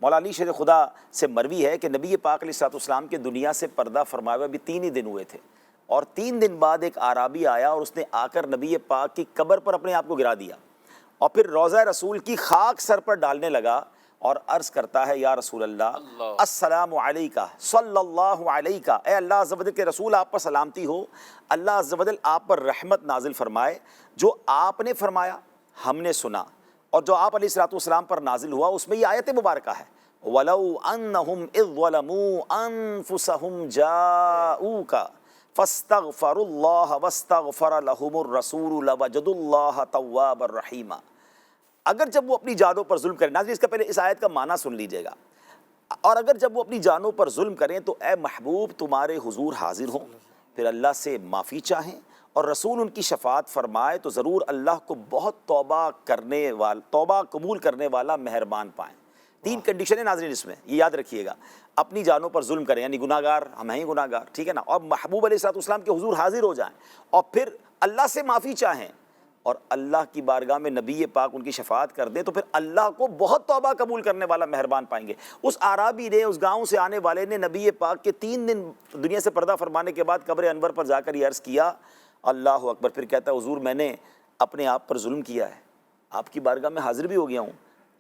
مولا علی شیر خدا سے مروی ہے کہ نبی پاک علیہ الصلوۃ والسلام کے دنیا سے پردہ فرمائے ہوئے بھی 3 ہی دن ہوئے تھے، اور 3 دن بعد ایک اعرابی آیا اور اس نے آ کر نبی پاک کی قبر پر اپنے آپ کو گرا دیا اور پھر روضہ رسول کی خاک سر پر ڈالنے لگا اور عرض کرتا ہے یا رسول اللہ السلام علیکہ صلی اللہ علیکہ، اے اللہ عز و جل کے رسول آپ پر سلامتی ہو، اللہ عز و جل آپ پر رحمت نازل فرمائے، جو آپ نے فرمایا ہم نے سنا اور جو آپ علیہ الصلوۃ والسلام پر نازل ہوا اس میں یہ آیت مبارکہ ہے وَلَوْ أَنَّهُمْ إِذْ ظَلَمُوا أَنفُسَهُمْ جَاءُوكَ فَاسْتَغْفَرُوا اللَّهَ وَاسْتَغْفَرَ لَهُمُ الرَّسُولُ لَوَجَدُوا اللَّهَ تَوَّابًا رَحِيمًا۔ اگر جب وہ اپنی جانوں پر ظلم کریں، ناظرین اس کا پہلے اس آیت کا معنی سن لیجئے گا، اور اگر جب وہ اپنی جانوں پر ظلم کریں تو اے محبوب تمہارے حضور حاضر ہوں، پھر اللہ سے معافی چاہیں اور رسول ان کی شفاعت فرمائے تو ضرور اللہ کو بہت توبہ قبول کرنے والا مہربان پائیں۔ 3 کنڈیشنیں ناظرین اس میں، یہ یاد رکھیے گا، اپنی جانوں پر ظلم کریں یعنی گناہ گار ہم ہیں گناہ گار، ٹھیک ہے نا، اور محبوب علیہ الصلوۃ والسلام کے حضور حاضر ہو جائیں اور پھر اللہ سے معافی چاہیں اور اللہ کی بارگاہ میں نبی پاک ان کی شفاعت کر دیں تو پھر اللہ کو بہت توبہ قبول کرنے والا مہربان پائیں گے۔ اس اعرابی نے، اس گاؤں سے آنے والے نے نبی پاک کے 3 دن دنیا سے پردہ فرمانے کے بعد قبر انور پر جا کر یہ عرض کیا اللہ اکبر، پھر کہتا ہے حضور میں نے اپنے آپ پر ظلم کیا ہے، آپ کی بارگاہ میں حاضر بھی ہو گیا ہوں،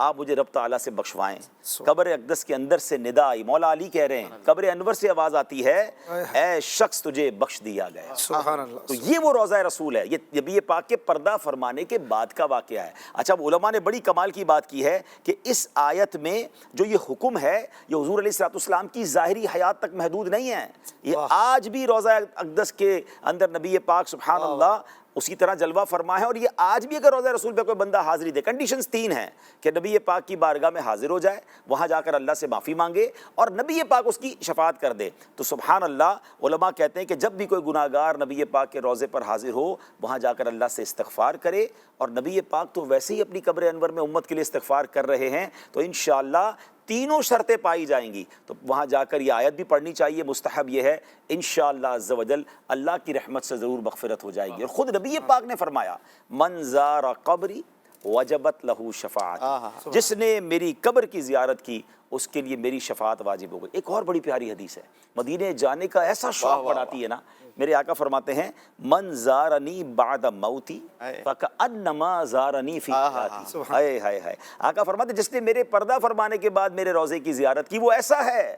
آپ مجھے رب تعالیٰ سے بخشوائیں۔ قبر اقدس کے اندر سے ندا آئی، مولا علی کہہ رہے ہیں قبر انور سے آواز آتی ہے اے شخص تجھے بخش دیا گیا۔ سبحان اللہ۔ تو یہ وہ روضہ رسول ہے، یہ نبی پاک کے پردہ فرمانے کے بعد کا واقعہ ہے۔ اچھا علماء نے بڑی کمال کی بات کی ہے کہ اس آیت میں جو یہ حکم ہے یہ حضور علیہ الصلوۃ والسلام کی ظاہری حیات تک محدود نہیں ہے، یہ آج بھی روضہ اقدس کے اندر نبی پاک سبحان اللہ اسی طرح جلوہ فرما ہے، اور یہ آج بھی اگر روضہ رسول پہ کوئی بندہ حاضری دے، کنڈیشنز 3 ہیں کہ نبی پاک کی بارگاہ میں حاضر ہو جائے، وہاں جا کر اللہ سے معافی مانگے اور نبی پاک اس کی شفاعت کر دے تو سبحان اللہ۔ علماء کہتے ہیں کہ جب بھی کوئی گناہ گار نبی پاک کے روضے پر حاضر ہو وہاں جا کر اللہ سے استغفار کرے، اور نبی پاک تو ویسے ہی اپنی قبر انور میں امت کے لیے استغفار کر رہے ہیں تو انشاءاللہ 3 شرطیں پائی جائیں گی، تو وہاں جا کر یہ آیت بھی پڑھنی چاہیے، مستحب یہ ہے، انشاءاللہ عز و جل اللہ کی رحمت سے ضرور مغفرت ہو جائے گی۔ اور خود نبی پاک نے فرمایا من زار قبری وجبت لہو شفاعت، جس نے میری قبر کی زیارت کی اس کے لیے میری شفاعت واجب ہو گئی۔ ایک اور بڑی پیاری حدیث ہے، مدینے جانے کا ایسا شوق بڑھاتی ہے نا، میرے آقا فرماتے ہیں من زارنی بعد موتی فکأنما زارنی فی حیاتی، ہائے ہائے ہائے، آقا فرماتے جس نے میرے پردہ فرمانے کے بعد میرے روضے کی زیارت کی وہ ایسا ہے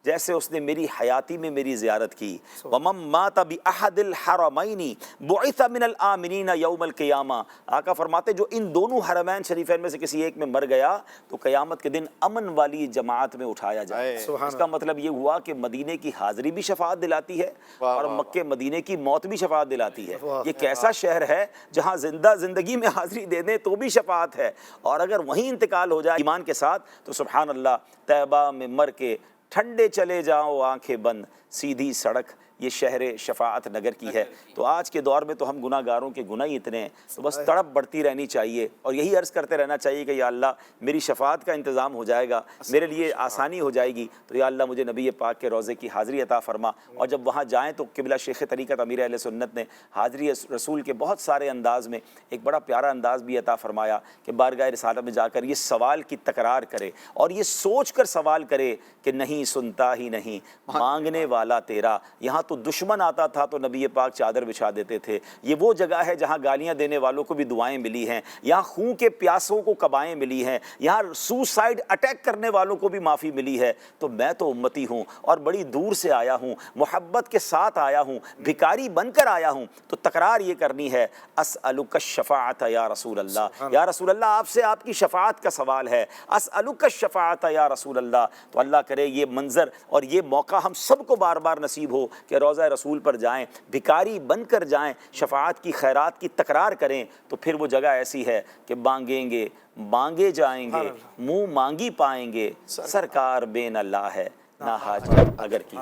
جیسے اس نے میری حیاتی میں میری زیارت کی۔ وَمَن مَّاتَ بِأَحَدِ الْحَرَمَيْنِ بُعِثَ مِنَ الْآمِنِينَ يَوْمَ الْقِيَامَةِ، آقا فرماتے جو ان دونوں حرمین شریفین میں سے کسی ایک میں مر گیا تو قیامت کے دن امن والی جماعت میں اٹھایا جائے۔ اس کا مطلب یہ ہوا کہ مدینے کی حاضری بھی شفاعت دلاتی ہے اور مکہ مدینے کی موت بھی شفاعت دلاتی ہے۔ یہ کیسا شہر ہے جہاں زندگی میں حاضری دے دیں تو بھی شفاعت ہے، اور اگر وہیں انتقال ہو جائے ایمان کے ساتھ تو سبحان اللہ طیبہ میں مر کے ٹھنڈے چلے جاؤ آنکھیں بند، سیدھی سڑک یہ شہر شفاعت نگر کی ہے۔ تو آج کے دور میں تو ہم گناہ گاروں کے گناہ ہی اتنے ہیں تو بس تڑپ بڑھتی رہنی چاہیے اور یہی عرض کرتے رہنا چاہیے کہ یا اللہ میری شفاعت کا انتظام ہو جائے گا، میرے لیے آسانی ہو جائے گی، تو یا اللہ مجھے نبی پاک کے روضے کی حاضری عطا فرما۔ اور جب وہاں جائیں تو قبلہ شیخ طریقت امیر اہل سنت نے حاضری رسول کے بہت سارے انداز میں ایک بڑا پیارا انداز بھی عطا فرمایا کہ بارگاہ رسالت میں جا کر یہ سوال کی تکرار کرے اور یہ سوچ کر سوال کرے کہ نہیں سنتا ہی نہیں مانگنے والا تیرا، یہاں تو دشمن آتا تھا تو نبی پاک چادر بچھا دیتے تھے، یہ وہ جگہ ہے جہاں گالیاں دینے والوں کو بھی دعائیں ملی ہیں، یہاں خون کے پیاسوں کو قبائیں ملی ہیں، یہاں سوسائڈ اٹیک کرنے والوں کو بھی معافی ملی ہے، تو میں تو امتی ہوں اور بڑی دور سے آیا ہوں، محبت کے ساتھ آیا ہوں، بھکاری بن کر آیا ہوں، تو تکرار یہ کرنی ہے اسألک الشفاعت یا رسول اللہ، یا رسول اللہ آپ سے آپ کی شفاعت کا سوال ہے، اسألک الشفاعت یا رسول اللہ۔ تو اللہ کرے یہ منظر اور یہ موقع ہم سب کو بار بار نصیب ہو کہ روضہ رسول پر جائیں، بھکاری بن کر جائیں، شفاعت کی خیرات کی تکرار کریں، تو پھر وہ جگہ ایسی ہے کہ مانگیں گے مانگے جائیں گے، منہ مانگی پائیں گے، سرکار بے نہ لا ہے نہ حاجت اگر کی۔